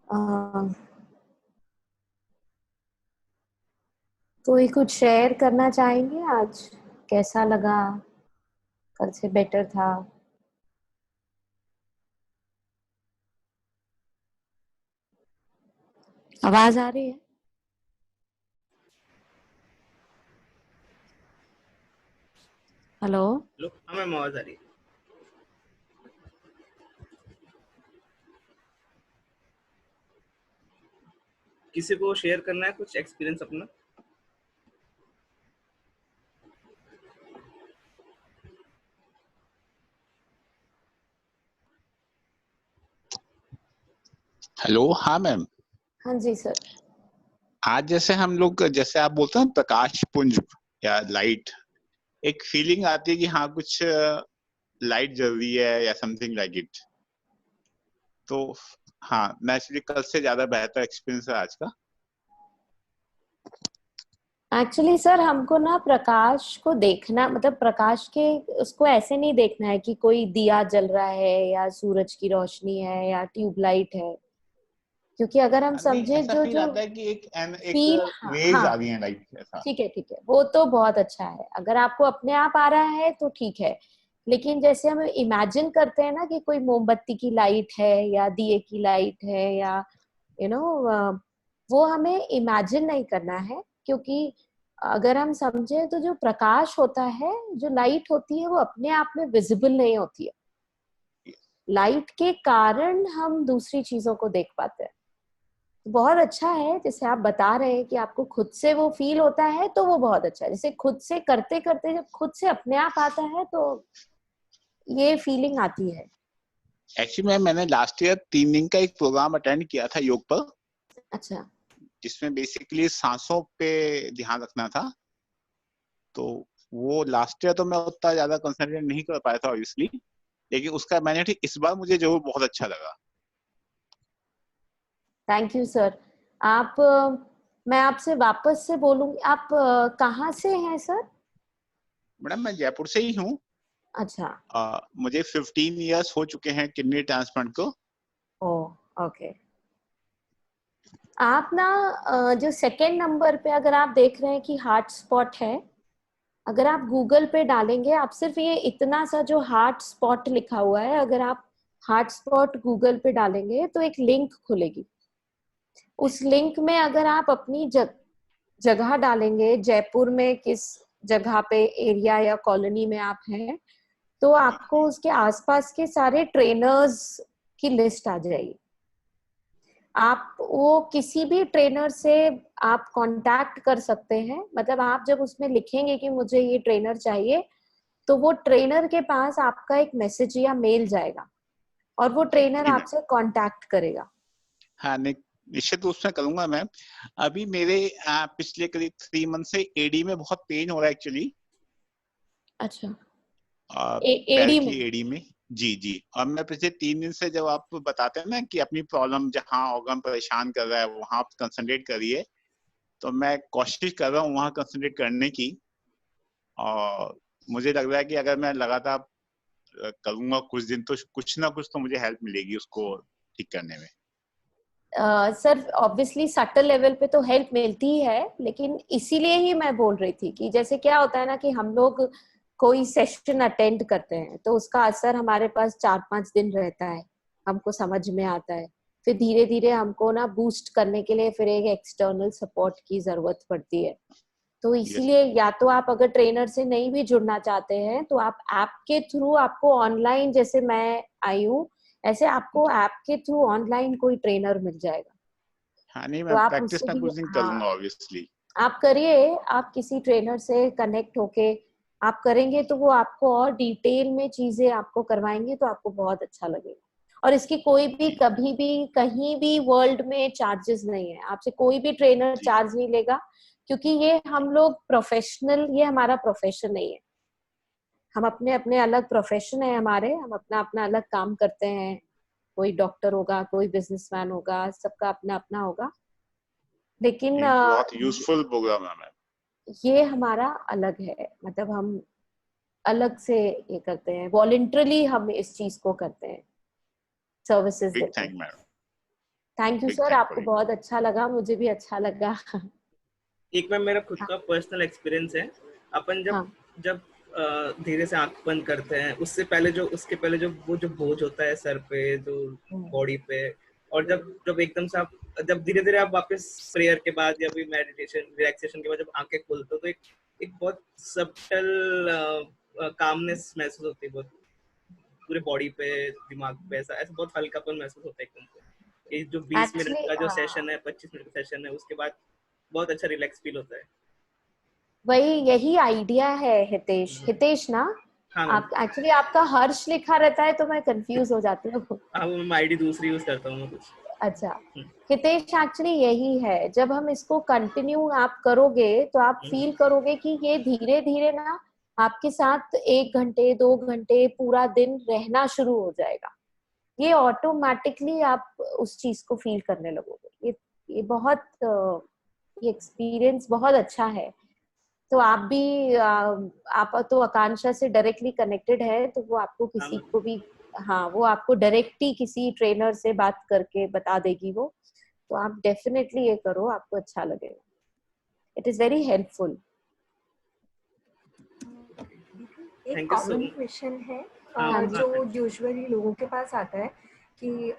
अ, कोई कुछ शेयर करना चाहेंगे आज? कैसा लगा? कल से बेटर था? आवाज आ रही है? हेलो। हेलो, हाँ मैम आवाज आ रही है। किसी को शेयर करना है कुछ एक्सपीरियंस अपना? हेलो। हाँ मैम। हाँ जी सर। आज जैसे हम लोग, जैसे आप बोलते हैं प्रकाश पुंज या लाइट, एक फीलिंग आती है कि हाँ कुछ लाइट जल रही है या समथिंग लाइक इट। तो हाँ, नेचुरली कल से ज्यादा बेहतर एक्सपीरियंस है आज का। एक्चुअली सर हमको ना प्रकाश को देखना, मतलब प्रकाश के उसको ऐसे नहीं देखना है कि कोई दिया जल रहा है या सूरज की रोशनी है या ट्यूबलाइट है, क्योंकि अगर हम नहीं, समझे ऐसा जो फील जो आता है कि एक फील, हाँ रेज आ हाँ, रही है लाइट ऐसा। ठीक है, वो तो बहुत अच्छा है। अगर आपको अपने आप आ रहा है तो ठीक है, लेकिन जैसे हम इमेजिन करते हैं ना कि कोई मोमबत्ती की लाइट है या दिए की लाइट है या यू नो वो हमें इमेजिन नहीं करना है, क्योंकि अगर हम समझे तो जो प्रकाश होता है, जो लाइट होती है, वो अपने आप में विजिबल नहीं होती है। लाइट के कारण हम दूसरी चीजों को देख पाते हैं। बहुत अच्छा है जैसे आप बता रहे हैं कि आपको खुद से वो फील होता है, तो वो बहुत अच्छा है। जैसे खुद से करते करते जब खुद से अपने आप आता है तो ये फीलिंग आती है। एक्चुअली मैंने लास्ट ईयर 3 दिन का एक प्रोग्राम अटेंड किया था योग पर, अच्छा। जिसमें बेसिकली सांसों पे ध्यान रखना था। तो वो लास्ट ईयर तो मैं उतना ज्यादा कंसंट्रेट नहीं कर पाया था ऑब्वियसली, लेकिन उसका बेनिफिट इस बार मुझे जरूर बहुत अच्छा लगा। Thank you sir. आप मैं आपसे वापस से बोलूंगी, आप कहाँ से हैं सर? मैडम मैं जयपुर से ही हूँ। अच्छा। मुझे 15 इयर्स हो चुके हैं किडनी ट्रांसप्लांट को। ओ, ओके। आप ना जो सेकंड नंबर पे अगर आप देख रहे हैं कि हार्ट स्पॉट है, अगर आप गूगल पे डालेंगे, आप सिर्फ ये इतना सा जो हार्ट स्पॉट लिखा हुआ है, अगर आप हार्ट स्पॉट गूगल पे डालेंगे तो एक लिंक खुलेगी। उस लिंक में अगर आप अपनी जगह डालेंगे, जयपुर में किस जगह पे एरिया या कॉलोनी में आप हैं, तो आपको उसके आसपास के सारे ट्रेनर्स की लिस्ट आ जाएगी। आप वो किसी भी ट्रेनर से आप कांटेक्ट कर सकते हैं। मतलब आप जब उसमें लिखेंगे कि मुझे ये ट्रेनर चाहिए, तो वो ट्रेनर के पास आपका एक मैसेज या मेल जाएगा और वो ट्रेनर जी मैम। आपसे कांटेक्ट करेगा। हाँ, निश्चित रूप से करूंगा मैम। अभी मेरे पिछले करीब 3 मंथ से एडी में बहुत पेन हो रहा है एक्चुअली। अच्छा। पैर एडी की में? एडी में। जी जी। और मैं पिछले 3 दिन से, जब आप बताते हैं ना कि अपनी प्रॉब्लम जहाँ ऑर्गन परेशान कर रहा है वहां आप कंसंट्रेट करिए, तो मैं कोशिश कर रहा हूँ वहां कंसंट्रेट करने की। और मुझे लग रहा है कि अगर मैं लगातार करूंगा कुछ दिन तो कुछ ना कुछ तो मुझे हेल्प मिलेगी उसको ठीक करने में। सर ऑब्वियसली सटल लेवल पे तो हेल्प मिलती ही है, लेकिन इसीलिए ही मैं बोल रही थी कि जैसे क्या होता है ना कि हम लोग कोई सेशन अटेंड करते हैं तो उसका असर हमारे पास 4-5 दिन रहता है, हमको समझ में आता है, फिर धीरे धीरे हमको ना बूस्ट करने के लिए फिर एक एक्सटर्नल सपोर्ट की जरूरत पड़ती है। तो इसीलिए या तो आप अगर ट्रेनर से नहीं भी जुड़ना चाहते हैं तो आप ऐप के थ्रू, आपको ऑनलाइन, जैसे मैं आई हूँ ऐसे आपको ऐप के थ्रू ऑनलाइन कोई ट्रेनर मिल जाएगा। हाँ नहीं, तो मैं आप प्रैक्टिस उससे ना भी, कुछ दिन करूंगा ऑब्वियसली। आप करिए, आप किसी ट्रेनर से कनेक्ट होके आप करेंगे तो वो आपको और डिटेल में चीजें आपको करवाएंगे तो आपको बहुत अच्छा लगेगा। और इसकी कोई भी कभी भी कहीं भी वर्ल्ड में चार्जेस नहीं है, आपसे कोई भी ट्रेनर चार्ज नहीं लेगा, क्योंकि ये हम लोग प्रोफेशनल, ये हमारा प्रोफेशन नहीं है। हम अपने अपने अलग प्रोफेशन है हमारे, हम अपना अपना अलग काम करते हैं, कोई डॉक्टर होगा, कोई बिजनेसमैन होगा, सबका अपना अपना होगा, लेकिन बहुत यूजफुल प्रोग्राम है मैम। ये हमारा अलग है, मतलब हम अलग से ये करते हैं, वॉलंटरली हम इस चीज को करते हैं, सर्विसेज बिग देते हैं। Thank ma'am. Thank you big sir, thank आपको फॉर इट। बहुत अच्छा लगा, मुझे भी अच्छा लगा। एक मैम मेरा खुद का पर्सनल एक्सपीरियंस है। अपन जब हाँ जब धीरे से आंख बंद करते हैं, उससे पहले जो, उसके पहले जो वो जो बोझ होता है सर पे, जो बॉडी पे, और जब जब एकदम से आप, जब धीरे धीरे आप वापस प्रेयर के बाद या भी मेडिटेशन रिलैक्सेशन के बाद जब आंखें खोलते हो तो एक एक बहुत सब्टल कामनेस महसूस होती है, बहुत पूरे बॉडी पे, दिमाग पे, ऐसा ऐसा बहुत हल्कापन महसूस होता है एकदम से। ये जो 20 मिनट एक्चुअली का जो सेशन है, 25 मिनट का सेशन है, उसके बाद बहुत अच्छा रिलैक्स फील होता है। वही, यही आइडिया है हितेश, हितेश ना? हाँ मैम। आप एक्चुअली, आपका हर्ष लिखा रहता है तो मैं कंफ्यूज हो जाती हूँ। हाँ वो मैं आईडी दूसरी यूज करता हूँ मैं कुछ। अच्छा, हितेश एक्चुअली यही है, जब हम इसको कंटिन्यू आप करोगे तो आप फील करोगे कि ये धीरे धीरे ना आपके साथ 1 घंटे 2 घंटे पूरा दिन रहना शुरू हो जाएगा। ये ऑटोमेटिकली आप उस चीज को फील करने लगोगे। ये बहुत ये एक्सपीरियंस बहुत अच्छा है। तो आप भी आप तो आकांक्षा से डायरेक्टली कनेक्टेड है, तो वो आपको हाँ किसी मैम। को भी, हाँ वो आपको डायरेक्ट ही किसी ट्रेनर से बात करके बता देगी वो। तो आप डेफिनेटली ये करो, आपको अच्छा लगेगा, इट इज वेरी हेल्पफुल। एक thank you so common much. Question है हाँ हाँ हाँ। जो यूजुअली लोगों के पास आता है कि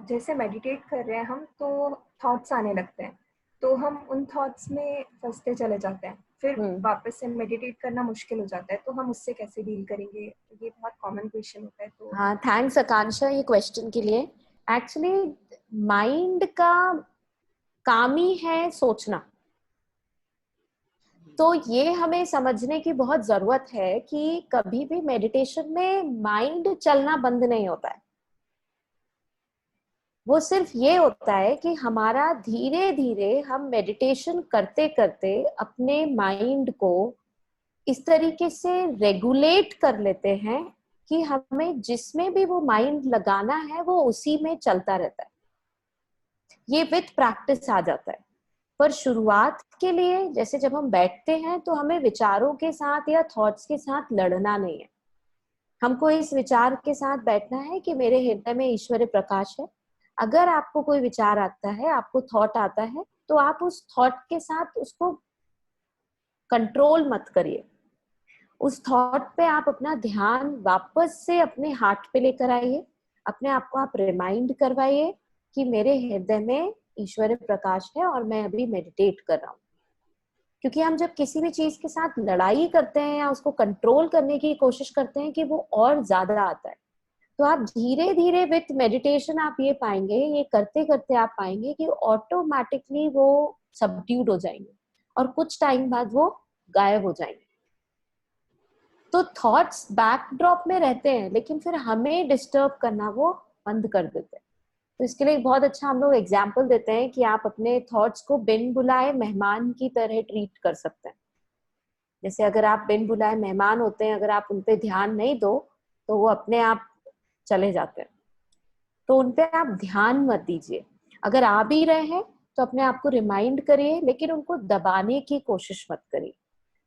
जैसे मेडिटेट कर रहे हैं हम तो थॉट्स आने लगते हैं, तो हम उन थॉट्स में फंसते चले जाते हैं, फिर वापस से मेडिटेट करना मुश्किल हो जाता है, तो हम उससे कैसे डील करेंगे? ये बहुत कॉमन क्वेश्चन होता है। तो हाँ, थैंक्स आकांक्षा ये क्वेश्चन के लिए। एक्चुअली माइंड का काम ही है सोचना, तो ये हमें समझने की बहुत जरूरत है कि कभी भी मेडिटेशन में माइंड चलना बंद नहीं होता है। वो सिर्फ ये होता है कि हमारा धीरे धीरे हम मेडिटेशन करते करते अपने माइंड को इस तरीके से रेगुलेट कर लेते हैं कि हमें जिसमें भी वो माइंड लगाना है वो उसी में चलता रहता है। ये विद प्रैक्टिस आ जाता है। पर शुरुआत के लिए जैसे जब हम बैठते हैं तो हमें विचारों के साथ या थॉट्स के साथ लड़ना नहीं है। हमको इस विचार के साथ बैठना है कि मेरे हृदय में ईश्वरीय प्रकाश है। अगर आपको कोई विचार आता है, आपको थॉट आता है, तो आप उस थॉट के साथ उसको कंट्रोल मत करिए। उस थॉट पे आप अपना ध्यान वापस से अपने हार्ट पे लेकर आइए, अपने आप को आप रिमाइंड करवाइए कि मेरे हृदय में ईश्वरीय प्रकाश है और मैं अभी मेडिटेट कर रहा हूँ। क्योंकि हम जब किसी भी चीज के साथ लड़ाई करते हैं या उसको कंट्रोल करने की कोशिश करते हैं कि वो और ज्यादा आता है, तो आप धीरे धीरे विथ मेडिटेशन आप ये पाएंगे, ये करते करते आप पाएंगे कि ऑटोमेटिकली वो सबड्यूड हो जाएंगे और कुछ टाइम बाद वो गायब हो जाएंगे। तो थॉट्स बैकड्रॉप में रहते हैं लेकिन फिर हमें डिस्टर्ब करना वो बंद कर देते हैं। तो इसके लिए बहुत अच्छा हम लोग एग्जाम्पल देते हैं कि आप अपने थॉट्स को बिन बुलाए मेहमान की तरह ट्रीट कर सकते हैं। जैसे अगर आप बिन बुलाए मेहमान होते हैं, अगर आप उनपे ध्यान नहीं दो तो वो अपने आप चले जाते हैं, तो उनपे आप ध्यान मत दीजिए। अगर आ भी रहे हैं तो अपने आप को रिमाइंड करिए, लेकिन उनको दबाने की कोशिश मत करिए,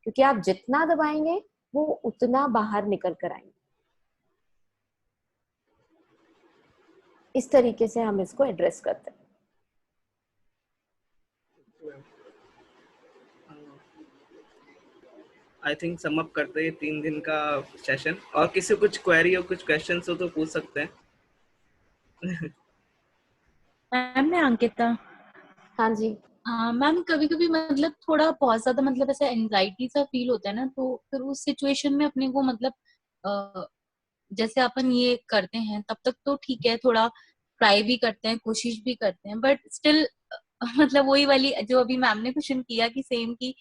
क्योंकि आप जितना दबाएंगे वो उतना बाहर निकल कर आएंगे। इस तरीके से हम इसको एड्रेस करते हैं। आई थिंक सम अप करते हैं 3 दिन का सेशन। और किसी कुछ क्वेरी और कुछ क्वेश्चंस हो तो पूछ सकते हैं। मैम मैं अंकिता। हाँ जी। हाँ मैम, कभी कभी मतलब थोड़ा बहुत ज्यादा मतलब ऐसा एंजाइटी सा फील होता है ना, तो फिर उस सिचुएशन में अपने को मतलब जैसे अपन ये करते हैं तब तक तो ठीक है, थोड़ा ट्राई भी करते हैं, कोशिश भी करते हैं, बट स्टिल मतलब वही वाली जो अभी मैम ने क्वेश्चन किया कि सेम की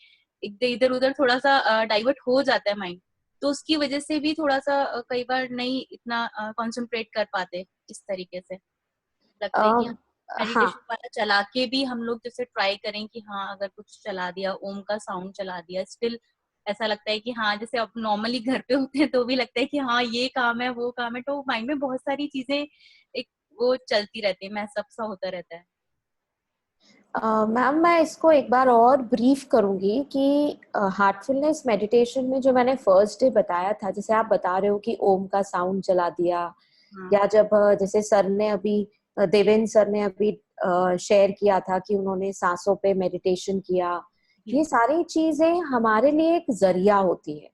इधर उधर थोड़ा सा डाइवर्ट हो जाता है माइंड, तो उसकी वजह से भी थोड़ा सा कई बार नहीं इतना कंसंट्रेट कर पाते। इस तरीके से लगता है कि हाँ मेडिटेशन वाला चला के भी हम लोग जैसे ट्राई करें कि हाँ अगर कुछ चला दिया, ओम का साउंड चला दिया, स्टिल ऐसा लगता है कि हाँ जैसे अब नॉर्मली घर पे होते हैं तो भी लगता है कि हाँ ये काम है वो काम है, तो माइंड में बहुत सारी चीजें एक वो चलती रहती है, मैसअप सा होता रहता है। मैम मैं इसको एक बार और ब्रीफ करूंगी कि हार्टफुलनेस मेडिटेशन में जो मैंने फर्स्ट डे बताया था, जैसे आप बता रहे हो कि ओम का साउंड चला दिया, या जब जैसे सर ने अभी देवेंद्र सर ने अभी शेयर किया था कि उन्होंने सांसों पे मेडिटेशन किया, ये सारी चीजें हमारे लिए एक जरिया होती है।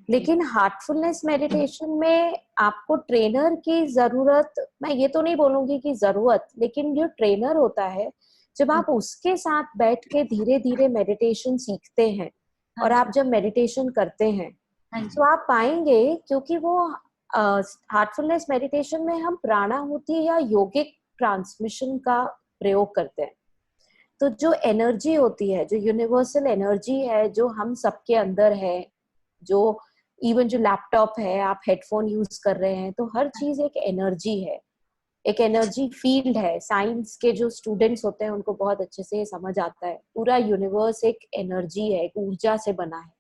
लेकिन हार्टफुलनेस मेडिटेशन में आपको ट्रेनर की जरूरत, मैं ये तो नहीं बोलूंगी कि जरूरत, लेकिन जो ट्रेनर होता है जब आप उसके साथ बैठ के धीरे धीरे मेडिटेशन सीखते हैं और आप जब मेडिटेशन करते हैं तो आप पाएंगे, क्योंकि वो हार्टफुलनेस मेडिटेशन में हम प्राणाहुति या योगिक ट्रांसमिशन का प्रयोग करते हैं। तो जो एनर्जी होती है, जो यूनिवर्सल एनर्जी है जो हम सबके अंदर है, जो इवन जो लैपटॉप है, आप हेडफोन यूज कर रहे हैं, तो हर चीज एक एनर्जी है, एक एनर्जी फील्ड है। साइंस के जो स्टूडेंट्स होते हैं उनको बहुत अच्छे से समझ आता है, पूरा यूनिवर्स एक एनर्जी है, एक ऊर्जा से बना है।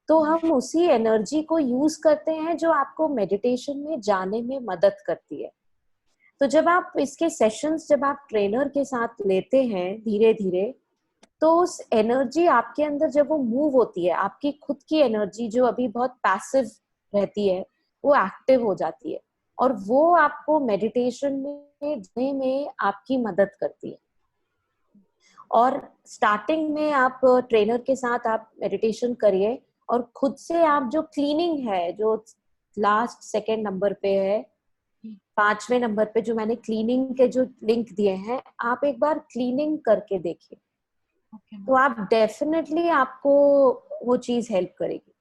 तो हम उसी एनर्जी को यूज करते हैं जो आपको मेडिटेशन में जाने में मदद करती है। तो जब आप इसके सेशंस जब आप ट्रेनर के साथ लेते हैं धीरे धीरे, तो उस एनर्जी आपके अंदर जब वो मूव होती है, आपकी खुद की एनर्जी जो अभी बहुत पैसिव रहती है वो एक्टिव हो जाती है, और वो आपको मेडिटेशन में जाने में आपकी मदद करती है। और स्टार्टिंग में आप ट्रेनर के साथ आप मेडिटेशन करिए, और खुद से आप जो क्लीनिंग है, जो लास्ट सेकेंड नंबर पे है, 5वें नंबर पे जो मैंने क्लीनिंग के जो लिंक दिए हैं, आप एक बार क्लीनिंग करके देखिए, तो आप डेफिनेटली आपको वो चीज हेल्प करेगी।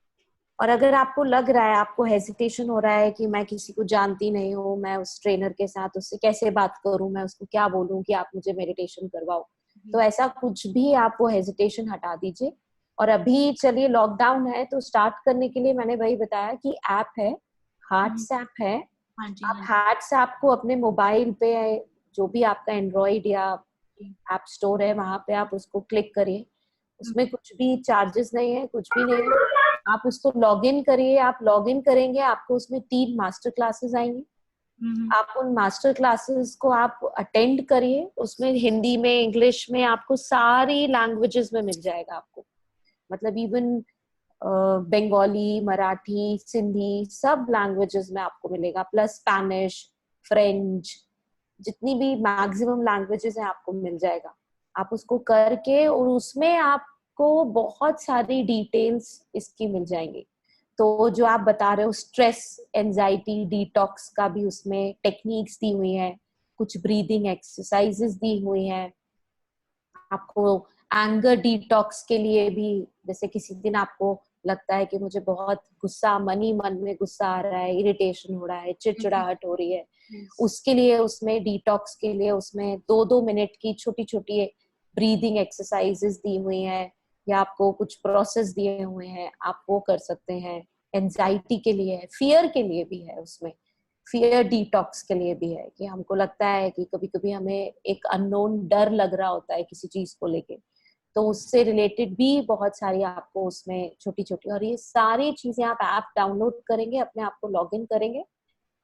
और अगर आपको लग रहा है, आपको हेजिटेशन हो रहा है कि मैं किसी को जानती नहीं हूँ, मैं उस ट्रेनर के साथ उससे कैसे बात करूं, मैं उसको क्या बोलूं कि आप मुझे मेडिटेशन करवाओ, तो ऐसा कुछ भी आप वो हेजिटेशन हटा दीजिए। और अभी चलिए लॉकडाउन है, तो स्टार्ट करने के लिए मैंने वही बताया कि ऐप है, हार्ट्स ऐप है। आप हार्ट्स ऐप को अपने मोबाइल पे, जो भी आपका एंड्रॉइड या ऐप स्टोर है वहां पे आप उसको क्लिक करिए। उसमें कुछ भी चार्जेस नहीं है, कुछ भी नहीं है, आप उसको लॉग इन करिए। आप लॉग इन करेंगे, आपको उसमें 3 मास्टर क्लासेस आएंगी। आप उन मास्टर क्लासेस को आप अटेंड करिए। उसमें हिंदी में, इंग्लिश में, आपको सारी लैंग्वेजेस में मिल जाएगा आपको, मतलब इवन बंगाली, मराठी, सिंधी, सब लैंग्वेजेस में आपको मिलेगा, प्लस स्पेनिश, फ्रेंच, जितनी भी मैक्सिमम लैंग्वेजेस हैं आपको मिल जाएगा। आप उसको करके, और उसमें आपको बहुत सारी डिटेल्स इसकी मिल जाएंगी। तो जो आप बता रहे हो स्ट्रेस एंजाइटी डिटॉक्स का भी उसमें टेक्निक्स दी हुई हैं, कुछ ब्रीदिंग एक्सरसाइजेस दी हुई हैं। आपको एंगर डिटॉक्स के लिए भी, जैसे किसी दिन आपको लगता है कि मुझे बहुत गुस्सा, मन में गुस्सा आ रहा है, इरिटेशन हो रहा है, चिड़चिड़ाहट हो रही है, उसके लिए उसमें डिटॉक्स के लिए उसमें 2-2 मिनट की छोटी छोटी ब्रीदिंग एक्सरसाइजेस दी हुई हैं, या आपको कुछ प्रोसेस दिए हुए हैं, आप वो कर सकते हैं। एंजाइटी के लिए है, फियर के लिए भी है, उसमें फियर डिटॉक्स के लिए भी है कि हमको लगता है कि कभी कभी हमें एक अननोन डर लग रहा होता है किसी चीज को लेके, तो उससे रिलेटेड भी बहुत सारी आपको उसमें छोटी छोटी, और ये सारी चीजें आप ऐप डाउनलोड करेंगे, अपने आप को लॉग इन करेंगे,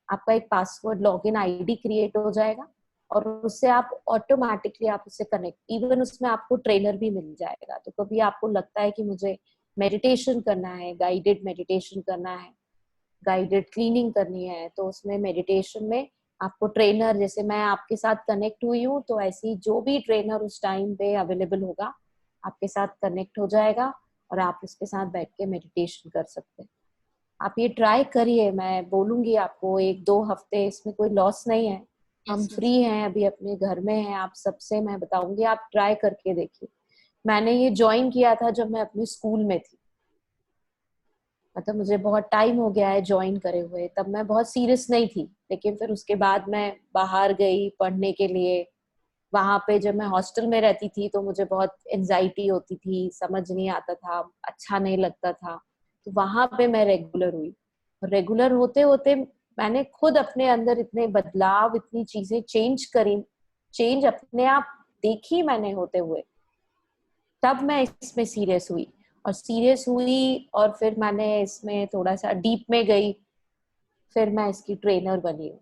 आपका एक पासवर्ड लॉगिन आईडी क्रिएट हो जाएगा, और उससे आप ऑटोमेटिकली आप उससे कनेक्ट, इवन उसमें आपको ट्रेनर भी मिल जाएगा। तो कभी आपको लगता है कि मुझे मेडिटेशन करना है, गाइडेड मेडिटेशन करना है, गाइडेड क्लीनिंग करनी है, तो उसमें मेडिटेशन में आपको ट्रेनर, जैसे मैं आपके साथ कनेक्ट हुई हूँ, तो ऐसी जो भी ट्रेनर उस टाइम पे अवेलेबल होगा आपके साथ कनेक्ट हो जाएगा और आप उसके साथ बैठ के मेडिटेशन कर सकते हैं। आप ये ट्राई करिए, मैं बोलूंगी आपको 1-2 हफ्ते, इसमें कोई लॉस नहीं है। हम फ्री हैं अभी, अपने घर में हैं, आप सबसे मैं बताऊंगी आप ट्राई करके देखिए। मैंने ये ज्वाइन किया था जब मैं अपने स्कूल में थी, मतलब मुझे बहुत टाइम हो गया है ज्वाइन करे हुए, तब मैं बहुत सीरियस नहीं थी, लेकिन फिर उसके बाद मैं बाहर गई पढ़ने के लिए। वहां पे जब मैं हॉस्टल में रहती थी तो मुझे बहुत एंजाइटी होती थी, समझ नहीं आता था, अच्छा नहीं लगता था, तो वहां पे मैं रेगुलर हुई। रेगुलर होते होते मैंने खुद अपने अंदर इतने बदलाव, इतनी चीजें चेंज करी, चेंज अपने आप देखी मैंने होते हुए, तब मैं इसमें सीरियस हुई। और सीरियस हुई और फिर मैंने इसमें थोड़ा सा डीप में गई, फिर मैं इसकी ट्रेनर बनी हूँ।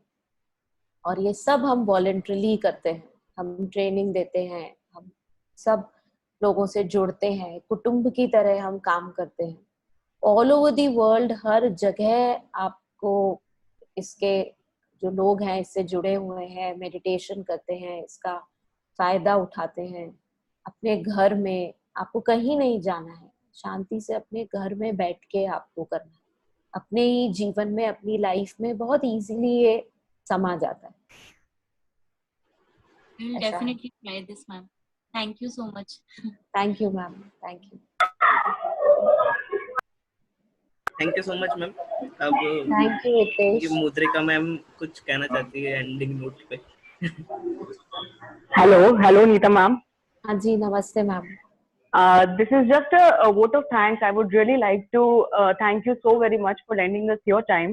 और ये सब हम वॉलंटरीली करते हैं, हम ट्रेनिंग देते हैं, हम सब लोगों से जुड़ते हैं, कुटुंब की तरह हम काम करते हैं ऑल ओवर दी वर्ल्ड। हर जगह आपको इसके जो लोग हैं इससे जुड़े हुए हैं, मेडिटेशन करते हैं, इसका फायदा उठाते हैं। अपने घर में आपको कहीं नहीं जाना है, शांति से अपने घर में बैठ के आपको करना है, अपने ही जीवन में, अपनी लाइफ में बहुत इजीली ये समा जाता है। Definitely try this, ma'am. Thank you so much. Thank you ma'am, thank you. Thank you so much ma'am. अब थैंक यू हितेश। ये मुद्रिका मैम कुछ कहना चाहती है एंडिंग नोट पे। Hello Neeta ma'am. हाँ जी, नमस्ते ma'am. This is just a vote of thanks. I would really like to thank you so very much for lending us your time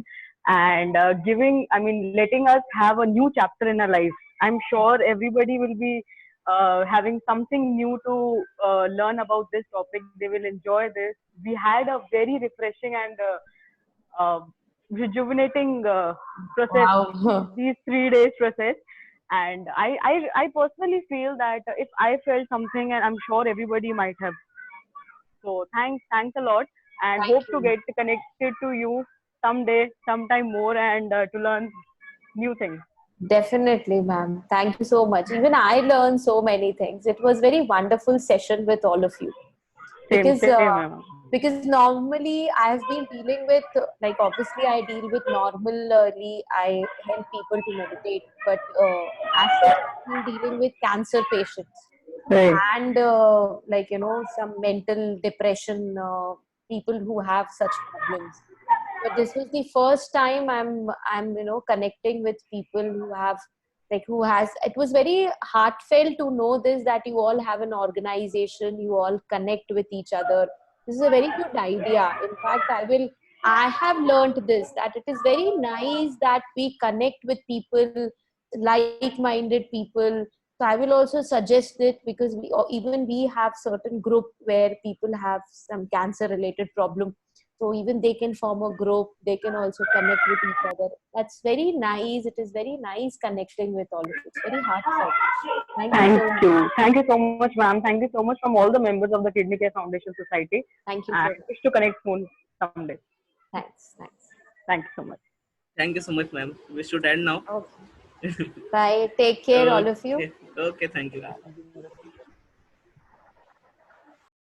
and letting us have a new chapter in our life. I'm sure everybody will be having something new to learn about this topic. They will enjoy this. We had a very refreshing and rejuvenating process, Wow. these 3 days process. And I personally feel that if I felt something, and I'm sure everybody might have. So thanks a lot, and Thank hope you. to get connected to you someday, sometime more, and to learn new things. Definitely, ma'am. Thank you so much. Even I learned so many things. It was very wonderful session with all of you. Same. Because normally I have been dealing with, like, obviously I deal with normally I help people to meditate, but as such I've been dealing with cancer patients. Right. And like, you know, some mental depression people who have such problems. But this was the first time I'm you know, connecting with people who have, like, who has, it was very heartfelt to know this, that you all have an organization, you all connect with each other. This is a very good idea. In fact, I have learned this, that it is very nice that we connect with people, like-minded people. So I will also suggest it, because we have certain group where people have some cancer related problem. So even they can form a group, they can also connect with each other. That's very nice. It is very nice connecting with all of you. It's very heartfelt. Thank you so much. Thank you so much, ma'am. Thank you so much from all the members of the Kidney Care Foundation Society. Thank you so And much. wish to connect soon someday. Thanks. Thank you so much. Thank you so much ma'am. We should end now. Okay. Bye. Take care, all of you. Okay, thank you.